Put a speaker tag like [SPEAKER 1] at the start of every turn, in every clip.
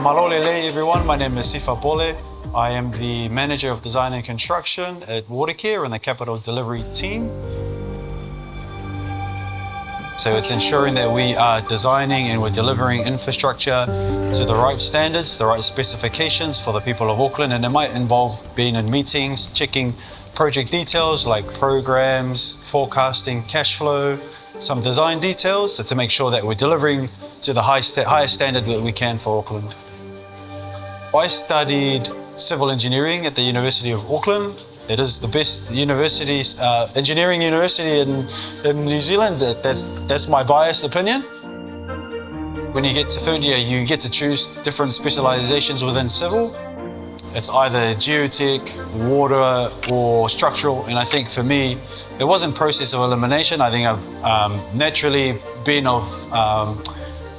[SPEAKER 1] Malolele everyone, my name is Sifa Pole. I am the Manager of Design and Construction at Watercare in the Capital Delivery team. So it's ensuring that we are designing and we're delivering infrastructure to the right standards, the right specifications for the people of Auckland, and it might involve being in meetings, checking project details like programs, forecasting, cash flow, some design details to make sure that we're delivering to the highest standard that we can for Auckland. I studied civil engineering at the University of Auckland. It is the best engineering university in New Zealand. That's my biased opinion. When you get to third year, you get to choose different specializations within civil. It's either geotech, water, or structural. And I think for me, it wasn't process of elimination. I think I've naturally been of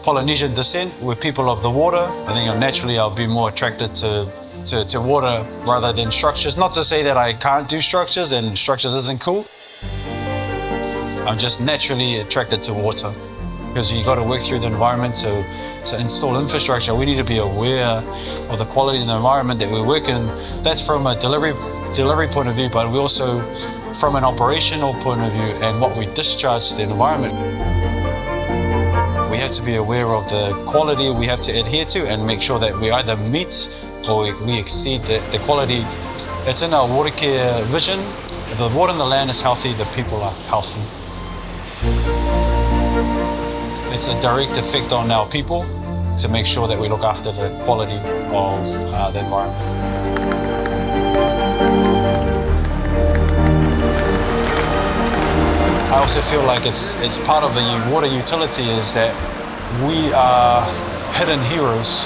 [SPEAKER 1] Polynesian descent. We're people of the water. I think I'll be more attracted to water rather than structures. Not to say that I can't do structures and structures isn't cool. I'm just naturally attracted to water because you got to work through the environment to install infrastructure. We need to be aware of the quality of the environment that we work in. That's from a delivery point of view, but we also from an operational point of view and what we discharge to the environment. We have to be aware of the quality we have to adhere to and make sure that we either meet or we exceed the quality. It's in our Watercare vision. If the water and the land is healthy, the people are healthy. It's a direct effect on our people to make sure that we look after the quality of the environment. I also feel like it's part of the water utility is that we are hidden heroes.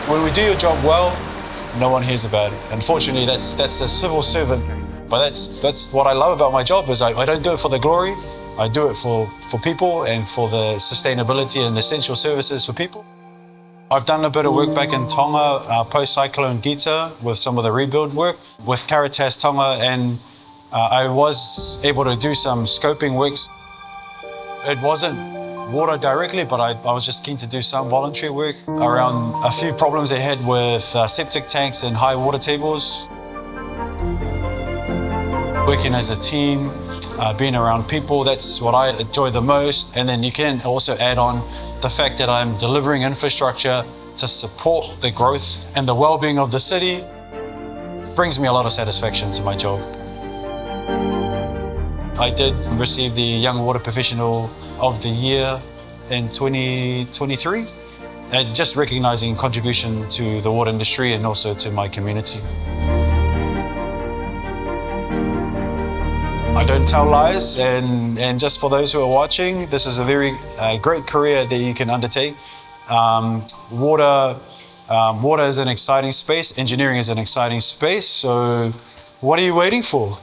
[SPEAKER 1] When we do your job well, no one hears about it. Unfortunately, that's a civil servant. But that's what I love about my job is I don't do it for the glory. I do it for people and for the sustainability and essential services for people. I've done a bit of work back in Tonga, post-cyclone Gita, with some of the rebuild work with Caritas Tonga, and I was able to do some scoping works. It wasn't water directly, but I was just keen to do some voluntary work around a few problems they had with septic tanks and high water tables. Working as a team, being around people, that's what I enjoy the most. And then you can also add on the fact that I'm delivering infrastructure to support the growth and the well-being of the city. It brings me a lot of satisfaction to my job. I did receive the Young Water Professional of the Year in 2023, and just recognizing contribution to the water industry and also to my community. I don't tell lies, and just for those who are watching, this is a very great career that you can undertake. Water is an exciting space, engineering is an exciting space, so what are you waiting for?